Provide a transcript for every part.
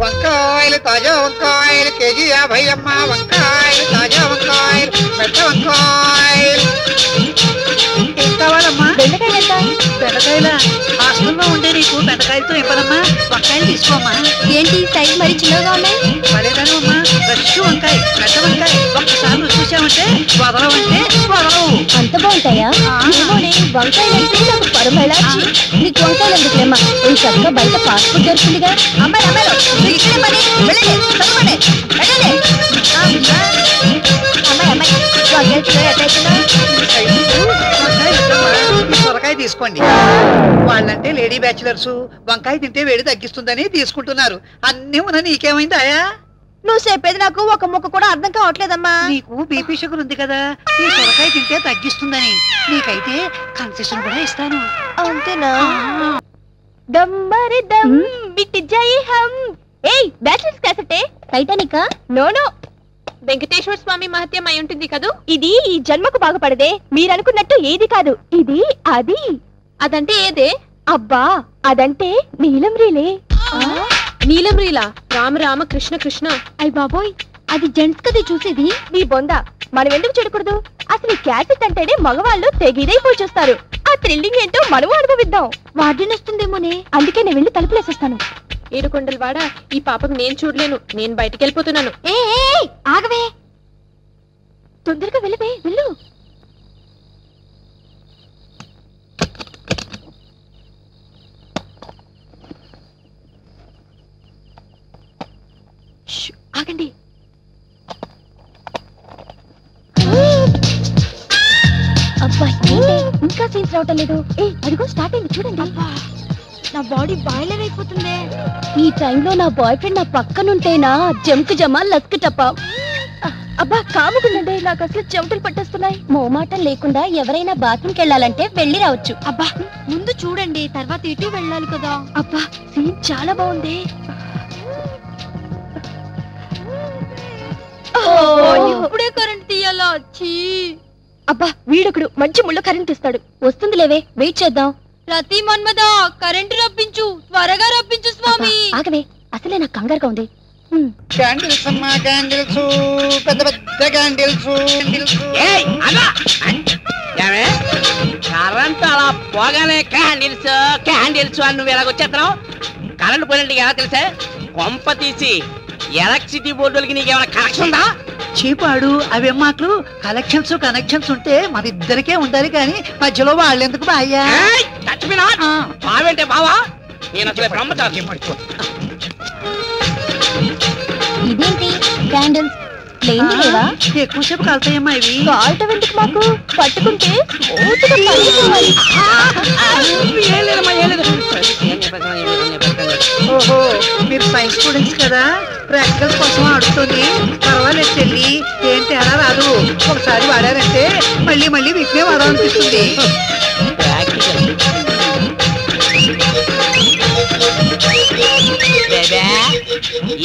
వంకాయలు తాజా వంకాయలు కేజీ 50 అమ్మ. వంకాయలు తాజా వంకాయలు పెద్ద వంకాయలు. ఏం కావాలమ్మా? బెండకాయల హాస్టల్లో ఉండే నీకు బెండకాయలతో ఇవ్వదమ్మా. వంకాయలు తీసుకోమ్మా. ఏంటి సైజ్ మరి చిన్నగా ఉన్నాయి? పలేదాను అమ్మా. ఫ్రెష్ వంకాయ పెద్ద వంకాయ ఒక్కసారి రుచి చూసామంటే వదలవంటే వదలవు. అంత బాగుంటాయా? వంకాయలు అంటే నాకు పరమేళ. నీకు వంకాయలు ఎందుకులేమ్మా? ఈ చక్కగా బయట ఫాస్ట్ ఫుడ్ దొరుకుతుందిగా. అమ్మాయి అమ్మాయిలు అమ్మాయి సొరకాయ తీసుకోండి. వాళ్ళంటే లేడీ బ్యాచులర్స్ వంకాయ తింటే వేడి తగ్గిస్తుందని తీసుకుంటున్నారు. అన్నీ ఉన్న నీకేమైందా? నువ్వు చెప్పేది నాకు ఒక ముక్క కూడా అర్థం కావట్లేదమ్మా. నీకు బీపీ షుగర్ ఉంది కదా, ఈ సొరకాయ తింటే తగ్గిస్తుందని. నీకైతే కన్సెషన్ కూడా ఇస్తాను. అంతేనా? దమ్మరి దమ్ బిట్టి జై హం. ఏయ్ బ్యాచిలర్స్ క్యాసెటే టైటానికా? నో వెంకటేశ్వర స్వామి మహత్యం అయి ఉంటుంది కదూ. ఇది ఈ జన్మకు బాగుపడదే. మీరనుకున్నట్టు ఏది కాదు, ఇది అది. అదంటే ఏదే? అబ్బా అదంటే నీలం రీలే. నీలం రీలా? రామ రామ కృష్ణ కృష్ణ. అయ్య బాబోయ్, అది జెంట్స్ కది చూసేది. నీ బొంద, మనం ఎందుకు చూడకూడదు? అసలు క్యాసెట్ అంటేనే మగవాళ్ళు తెగిదైపోయి చూస్తారు. ఆ థ్రిల్లింగ్ ఏంటో మనము అనుభవిద్దాం. వార్డెన్ వస్తుందేమోనే, అందుకే నేను వెళ్ళి తలుపులేసేస్తాను. ఏడుకొండల వాడ, ఈ పాపకు నేను చూడలేను. నేను బయటికి వెళ్ళిపోతున్నాను. ఆగవే, తొందరగా వెళ్ళవే, వెళ్ళు. ఆగండి. అబ్బా ఇంకా సీన్స్ రావటం లేదు. అదిగో స్టార్ట్ అయింది చూడండి. నా బాడీ బాయిలర్ అయిపోతుంది. ఈ టైంలో నా బాయ్ ఫ్రెండ్ నా పక్కనుంటేనా జంకు జమా లస్క్ టప్ప. అబ్బా కాముకుందండి, నాకు అసలు చెమటలు పట్టేస్తున్నాయి. మోమాటం లేకుండా ఎవరైనా బాత్రూమ్కి వెళ్ళాలంటే వెళ్ళి రావచ్చు. అబ్బా ముందు చూడండి, తర్వాత ఇటు వెళ్ళాలి కదా. అబ్బా సీన్ చాలా బాగుంది. ఇప్పుడే కరెంట్ తీయాలా? అబ్బా వీడొకడు మంచి ముళ్ళ కరెంట్ ఇస్తాడు. వస్తుంది లేవే, వెయిట్ చేద్దాం. రతి మన్మద, కరెంటు రప్పించు, త్వరగా రప్పించు స్వామి. ఆగవే, అసలే నాకు కంగారుగా ఉంది. క్యాండిల్స్ అమ్మా, క్యాండిల్స్ పెద్ద పెద్ద క్యాండిల్స్. కరెంట్ అలా పోగానే క్యాండిల్స్ క్యాండిల్స్ అని నువ్వు ఎలాగొచ్చేస్తున్నావు? కరెంట్ పోయినట్టు ఎలా తెలుసా? కొంప తీసి ఎలక్ట్రిసిటీ బోర్డులకి నీకేమైనా కనెక్షన్ ఉందా? చీపాడు అవి మాటలు. కనెక్షన్స్ ఉంటే మన ఇద్దరికే ఉండాలి, కానీ మధ్యలో వాళ్ళెందుకు బాయ్యా? బావేంటే బావా? నేను అసలు బ్రహ్మచారి. ఇదేంటి క్యాండిల్స్ లేవా? ఎక్కువసేపు కాలుతాయమ్మా ఇవి. కాల్టం ఎందుకు మాకు? పట్టుకుంటే ఓహో, మీరు సైన్స్ స్టూడెంట్స్ కదా, ప్రాక్టికల్స్ కోసం అడుగుతుంది. పర్వాలేదు చెల్లి, ఏం తేడా రాదు. ఒకసారి వాడారంటే మళ్ళీ మళ్ళీ వీటినే వాడాలనిపిస్తుంది.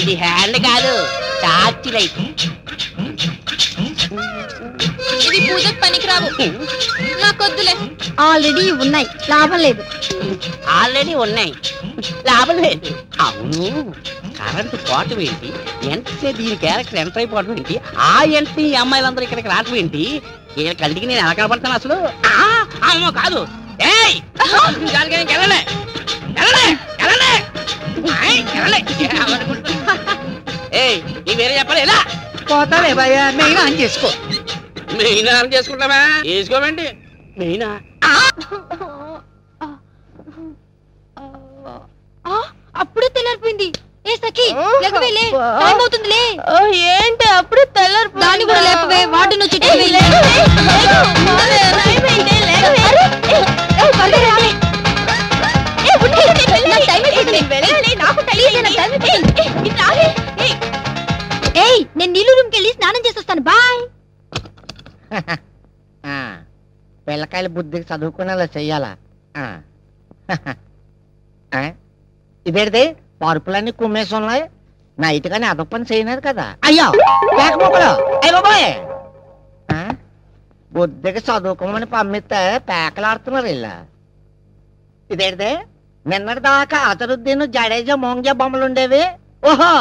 ఇది హ్యాండ్ కాదు, టార్చ్ లైట్. ఇది పూజకు పనికిరావు, నాకొద్దులే. ఆల్రెడీ ఉన్నాయి, లాభం లేదు. ఆల్రెడీ ఉన్నాయి, లాభం లేదు. అవును, కరెంటు పోవటం ఏంటి? ఎంతసేపు దీని క్యారెక్టర్ ఎంటర్ అయిపోవడం ఏంటి? ఆ ఎంట్రీ ఈ అమ్మాయిలందరూ ఇక్కడికి రావటం ఏంటి? వీళ్ళ కంటికి నేను ఎలా కనపడతాను అసలు? అమ్మో కాదు. వేరే చెప్పాలి. ఎలా పోతావే భయ్యా, మెయిన్ ఆన్ చేసుకో. మెయిన్ ఆన్ చేసుకుంటావా? వేసుకోమండి మెయినా. అప్పుడే తెల్లారిపోయింది. ఏ సఖి లేకవేలే, టైం అవుతుందిలే. ఏంటి అప్పుడే తెల్లారి? దాన్ని కూడా లేపవే, వాటిని వచ్చి నేను నీళ్ళు రూమ్కి వెళ్ళి స్నానం చేసొస్తాను. బాయ్. పిల్లకాయలు బుద్ధికి చదువుకునేలా చెయ్యాలా? ఇదేంటిది పరుపులన్నీ కుమ్మేసి ఉన్నాయి. నైట్ కానీ అదొక పని చేయలేదు కదా. అయ్యో పేకపోకలు, అయ్య బాబాయ్, బుద్ధికి చదువుకోమని పంపిస్తే పేకలాడుతున్నారు ఇలా. ఇదేంటిది నిన్నటి దాకా అజరుద్దీన్ జడేజా మోంగ్జా బొమ్మలు ఉండేవి, ఓహో,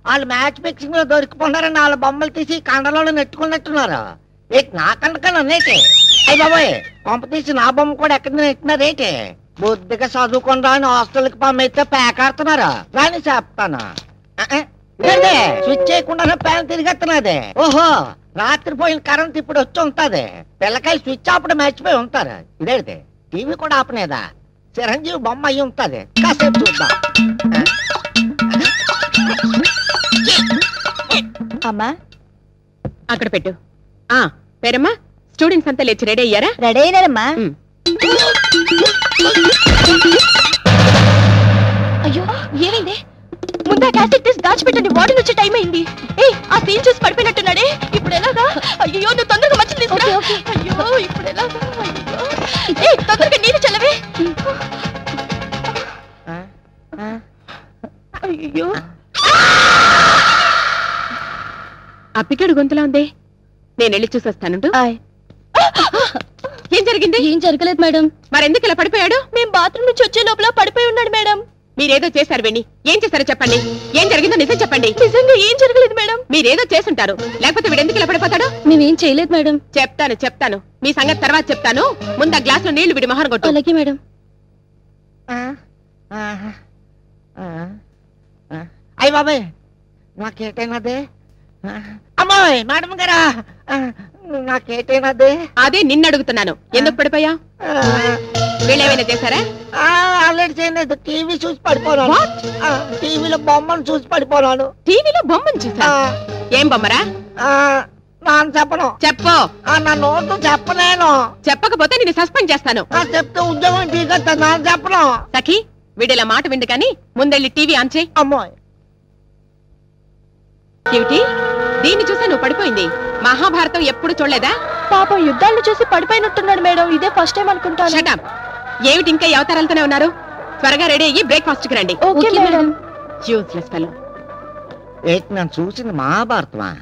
వాళ్ళు మ్యాచ్ ఫిక్సింగ్ లో దొరికిపోన్నారని వాళ్ళ బొమ్మలు తీసి కండలో నెట్టుకున్నట్టున్నారు. నాకండకన్నా నేటి అయ్యి బాబాయ్, కొంప తీసి నా బొమ్మ కూడా ఎక్కడ నెట్టినారేటి? బుద్ధిగా చదువుకొని రాని హాస్టల్కి పంపిస్తే పేకాడుతున్నారు. రాని చెప్తాను. స్విచ్ చేయకుండా ఫ్యాన్ తిరిగెత్తున్నది. ఓహో, రాత్రి పోయిన కరెంట్ ఇప్పుడు వచ్చి ఉంటది. పిల్లకాయలు స్విచ్ ఆపడం మర్చిపోయి ఉంటారు. ఇదేంటి టీవీ కూడా ఆపనేదా? చిరంజీవి బొమ్మ అయ్యి ఉంటది. కాసేపు చూద్దాం. అమ్మా అక్కడ పెట్టు. పేరమ్మా, స్టూడెంట్స్ అంతా లేచి రెడీ అయ్యారా? రెడీ అయినారమ్మా. అయ్యో ఏమైంది? ముందా క్యాసెట్ తీసి దాచిపెట్టండి, వార్డెన్ వచ్చే టైం అయింది. ఆ సీన్ చూసి పడిపోయినట్టున్నాడే. ఇప్పుడు ఎలాగా? అయ్యో నువ్వు తొందరగా మంచి తీసుకురా. అయ్యో ఇప్పుడు ఎలాగా? తొందరగా నీళ్ళు చల్లవే. అయ్యో అప్పికడు గొంతులా ఉంది. నేను వెళ్ళి చూసొస్తాను. ఏం జరిగింది? ఏం జరగలేదు మేడం. మరెందుకు ఇలా పడిపోయాడు? మేము బాత్రూమ్ నుంచి వచ్చే లోపల పడిపోయి ఉన్నాడు మేడం. మీరేదో చేశారు వెండి. ఏం చేశారో చెప్పండి. ఏం జరిగిందో నిజం చెప్పండి. నిజంగా ఏం జరగలేదు మేడం. మీరేదో చేసుంటారు, లేకపోతే వీడెందుకు ఇలా పడిపోతాడు? మేమేం చేయలేదు మేడం. చెప్తాను మీ సంగతి తర్వాత చెప్తాను. ముందు ఆ గ్లాస్ లో నీళ్లు విడి మొహన్ కొట్టు. అలాగే మేడం. అయ్యి బాబాయ్, నాకేటైనదే? అమ్మాయి మేడం గారా, నాకేటైనదే? అదే నిన్ను అడుగుతున్నాను. ఎందుకు పడిపోయా? వీళ్ళేమైనా చేశారా? ఆల్రెడీ చేయలేదు. టీవీ చూసి పడిపోనాను. టీవీలో బొమ్మను చూసి పడిపోనాను. టీవీలో బొమ్మను చూసా? ఏం బొమ్మరా? నాన్న చెప్పను. చెప్పు. నా నోటు చెప్పలేను. చెప్పకపోతే నేను సస్పెండ్ చేస్తాను. చెప్తే ఉద్యోగం దిగొస్తా. నాన్న చెప్పను. సఖీ, వీడిలా మాట విండు కానీ ముందెళ్ళి టీవీ ఆన్ చేయి. అమ్మాయి క్యూటీ, దీన్ని చూసా నువ్వు పడిపోయింది. మహాభారతం ఎప్పుడు చూడలేదా? పాపం యుద్ధాలను చూసి పడిపోయినట్టున్నాడు మేడం. ఇదే ఫస్ట్ టైం అనుకుంటాను. Shut up. ఏమిటి ఇంకా ఈ అవతారాలతోనే ఉన్నారు? త్వరగా రెడీ అయ్యి బ్రేక్ఫాస్ట్ కి రండి. Okay madam. Useless fellow. ఏంటి నేను చూసింది మహాభారతమా?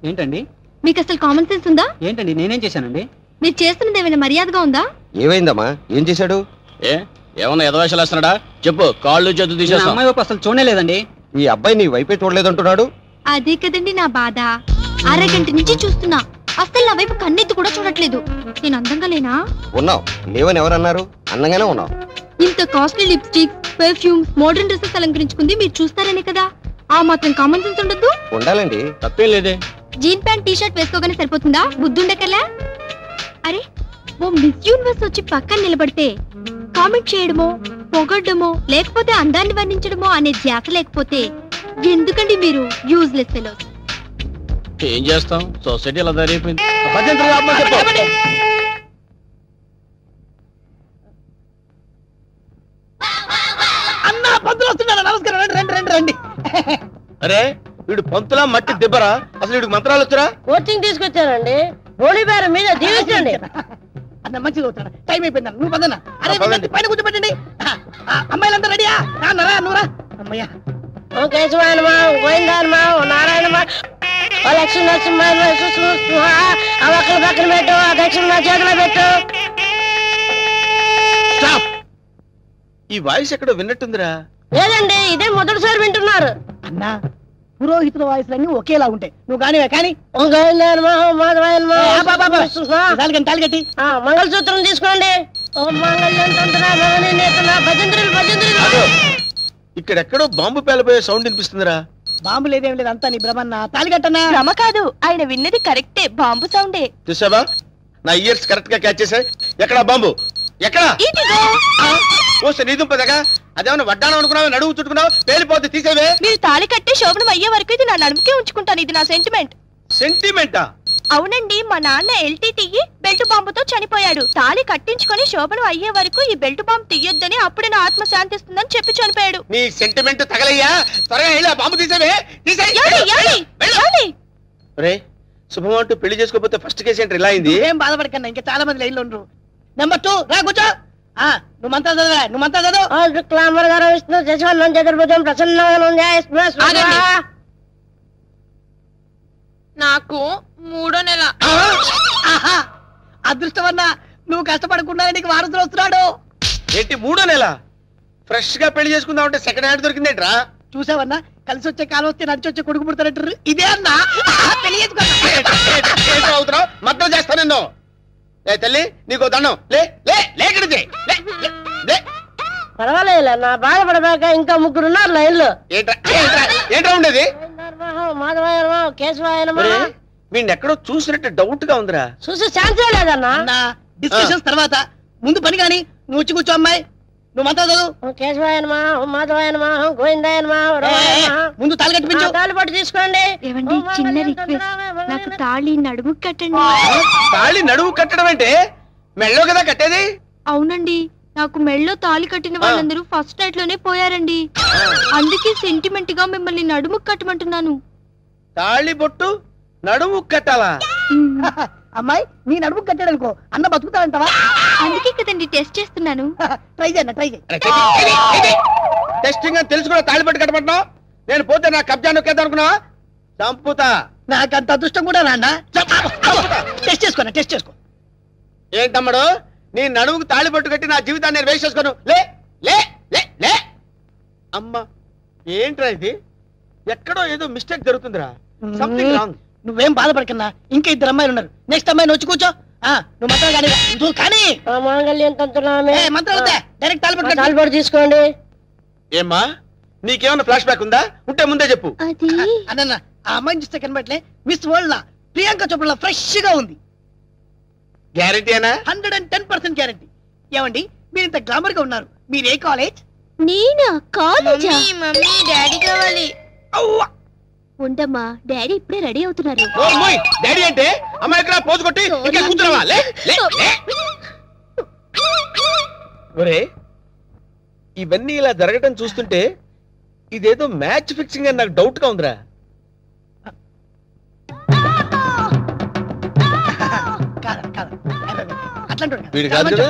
ఏంటండి? మీకు అసలు కామన్ సెన్స్ ఉందా? ఏంటండి నేనేం చేశానండి? మీరు చేస్తున్నది ఏమైనా మర్యాదగా ఉందా? ఏమైందమ్మా? ఏం చేశాడు? ఏమన్నా ఎదవేషాలు వేస్తున్నాడా? చెప్పు. కాళ్ళు చేతులు తీసేస్తా. అమ్మాయి వైపు అసలు చూడలేదండి. ఈ అబ్బాయి నీ వైపే చూడలేదంటున్నాడు. అదే కదండి నా బాధ. అరగంట నుంచి చూస్తున్నా, అసలు నా వైపు కన్నెత్తి కూడా చూడట్లేదు. నేను అందంగా లేనా? ఉన్నావు. లేవని ఎవరన్నారు? అందంగానే ఉన్నావు. ఇంత costly lipstick, perfumes, modern dresses అలంకరించుకుంది మీరు చూస్తారనే కదా. ఆ మాత్రం కామన్ సెన్స్ ఉండద్దు? ఉండాలండి. తప్పేం లేదే. జీన్ ప్యాంట్ టీ షర్ట్ వేసుకోగానే సరిపోతుందా? బుద్ధుండకల్లా? అరే, ఓ మిస్ యూనివర్స్ వచ్చి పక్కన నిలబడితే కామెంట్ చేయడమో, పొగడ్డమో, లేకపోతే అందాన్ని వర్ణించడమో అనే ధ్యాస లేకపోతే ఎందుకండి మీరు యూజ్లెస్ ఫెలోస్? ఏం చేస్తాం, సొసైటీ అలా తయారైపోయింది. అన్నా పంతులు వస్తున్నాడు. నమస్కారం. రండి రండి రండి. అరే, వీడు పంతులా మట్టి దిబ్బరా? అసలు వీడికి మంత్రాలు వచ్చారా? కోచింగ్ తీసుకొచ్చానండి. హోలీ బేరం మీద దీవించండి. అన్న మంచిగా అవుతాడు. టైం అయిపోయింది. నువ్వు పదన్నా. అరే పైన కూర్చోబెట్టండి. అమ్మాయిలంతా రెడీయా? రా నువ్వురా. అమ్మయ్యా. ఓ కేశవాయనమా, గోవిందాయనమా, ఓ నారాయణమా, ఓ లక్ష్మీ నరసింహ, ఆ ఒక్కల పక్కన పెట్టు, ఆ దక్షిణ నా చేతిలో పెట్టు. ఈ వాయిస్ ఎక్కడో విన్నట్టుందిరా. లేదండి, ఇదే మొదటిసారి వింటున్నారు. అన్నా, పురోహితుల వాయిస్లన్నీ ఒకేలా ఉంటాయి. నువ్వు కానివే కానీ. ఓ గోవిందాయనమా, ఓ మాధవాయనమా, కట్టి మంగళసూత్రం తీసుకోండి. ఓ మంగళ్యం తంత్ర భవని నేతన భజంత్రులు భజంత్రులు. ఇక్కడెక్కడో బాంబు పేలబోయే సౌండ్ వినిపిస్తుందిరా. బాంబు లేదేం లేదు. అంతా నీ భ్రమన్నా. తాలిగట్టన్నా. భ్రమ కాదు, ఆయన విన్నది కరెక్టే. బాంబు సౌండే. చూసావా, నా ఇయర్స్ కరెక్ట్ గా క్యాచ్ చేశాయి. ఎక్కడా బాంబు? ఎక్కడా? నీదుంపదగా అదేమన్నా వడ్డానం అనుకున్నావు? నడువు చుట్టుకున్నావు, పేలిపోతే తీసేవే. మీరు తాళి కట్టే శోభనం అయ్యే వరకు ఇది నా నడుముకే ఉంచుకుంటాను. ఇది నా సెంటిమెంట్. సెంటిమెంటా? అవునండి, మా నాన్న ఎల్టీటీ బెల్ట్ బాంబుతో చనిపోయాడు. తాళి కట్టించుకొని శోభనం అయ్యే వరకు ఈ బెల్ట్ బాంబు తీయొద్దని, అప్పుడే నా ఆత్మ శాంతిస్తుందని చెప్పి చనిపోయాడు. నీ సెంటిమెంట్ తగలయ్యా. త్వరగా బాంబు తీసేవే. రే శుభం అంటూ పెళ్లి చేసుకోకపోతే ఫస్ట్ కేసు ఏంటి ఇలా అయింది? ఏం బాధపడకన్నా, ఇంకా చాలా మంది లైన్లో ఉండరు. నెంబర్ 2 రా కూర్చో. నువ్వు మంత్రాలు చదవరా, నువ్వు మంత్రాలు చదువు. శుక్లాంబర గారు విష్ణు శశివర్ణం చతుర్భుజం ప్రసన్న. నాకు 3వ నెల. అదృష్టమన్నా, నువ్వు కష్టపడకుండా నీకు వారసులు వస్తున్నాడు. ఏంటి 3వ నెల? ఫ్రెష్ గా పెళ్లి చేసుకుందాం అంటే సెకండ్ హ్యాండ్ దొరికిందేంట్రా? చూసావన్నా, కలిసి వచ్చే కాలం వస్తే నడిచి వచ్చే కొడుకు పుడతారంటారు. ఇదే అన్నా పెళ్లి అవుతున్నావు మద్దతు చేస్తా నిన్ను. ఏ తల్లి నీకు దండం. లే లే లేకడితే పర్వాలేదు నా బాధపడబాక, ఇంకా 3 ఉన్నారు లైన్లో. ఏంట్రా ఉండేది? మాధవాయనమా కేశవాయనమా. వీడిని ఎక్కడో చూసినట్టు డౌట్ గా ఉందిరా. చూసి ఛాన్సే లేదన్నా. డిస్కషన్స్ తర్వాత ముందు పని కానీ నువ్వు వచ్చి కూర్చో. అమ్మాయి నువ్వు మంత్రాలు చదువు. కేశవాయనమా మాధవాయనమా గోవిందాయనమా. ముందు తాళి కట్టించు. తాళి పట్టు తీసుకోండి. ఏవండి, చిన్న రిక్వెస్ట్, నాకు తాళి నడుము కట్టండి. తాళి నడుము కట్టడం అంటే మెళ్ళో కదా కట్టేది? అవునండి, నాకు మెళ్ళో తాళి కట్టిన వాళ్ళందరూ ఫస్ట్ నైట్ లోనే పోయారండి. అందుకే సెంటిమెంట్ గా మిమ్మల్ని నడుము కట్టమంటున్నాను. తాళి బొట్టు నడుము కట్టాలా? అమ్మాయి నీ నడుము కట్టాడనుకో అన్న బతుకుతాడంటావా? అందుకే కదండి టెస్ట్ చేస్తున్నాను. ట్రై చేయన్న, ట్రై చేయి. టెస్టింగ్ అని తెలుసు కూడా తాళి బొట్టు కట్టమంటున్నావు? నేను పోతే నా కబ్జా నొక్కేద్దాం అనుకున్నావా? చంపుతా. నాకు అంత అదృష్టం కూడా నాన్న. టెస్ట్ చేసుకోనా, టెస్ట్ చేసుకో. ఏంటమ్మడు, నీ నడుముకు తాళి బొట్టు కట్టి నా జీవితాన్ని నేను వేస్ట్ చేసుకోను. లే లే లే లే. అమ్మా ఏంట్రా ఇది? ఎక్కడో ఏదో మిస్టేక్ జరుగుతుందిరా. Something wrong. నువ్వేం బాధపడకన్నా, ఇంకా 2 అమ్మాయిలు ఉన్నారు. నెక్స్ట్ అమ్మాయిని వచ్చి కూర్చో. నువ్వు మంత్రాలు కానీ నువ్వు కానీ మాంగళ్యం తంతునామే. మంత్రాలు డైరెక్ట్ తాళి పట్టు తీసుకోండి. ఏమ్మా నీకేమన్నా ఫ్లాష్ బ్యాక్ ఉందా? ఉంటే ముందే చెప్పు. అన్న ఆ అమ్మాయిని చూస్తే కనబట్లే మిస్ వరల్డ్ లా ప్రియాంక చోప్రా ఫ్రెష్ గా ఉంది. గ్యారెంటీ అనా? 110% గ్యారెంటీ. ఏమండి మీరు ఇంత గ్లామర్ గా ఉన్నారు, మీరు ఏ కాలేజ్? నేనా కాలేజా? మమ్మీ డాడీ కావాలి. ఉండమ్మా, డాడీ ఇప్పుడే రెడీ అవుతున్నారు. డాడీ అంటే అమ్మాయి ఇక్కడ పోజు కొట్టి ఇంకా కూర్చున్నావా? లే లే లే. ఒరే ఇవన్నీ ఇలా జరగటం చూస్తుంటే ఇదేదో మ్యాచ్ ఫిక్సింగ్ అని నాకు డౌట్ గా ఉందిరా. అట్లాంటి వీడు కాదు కదా?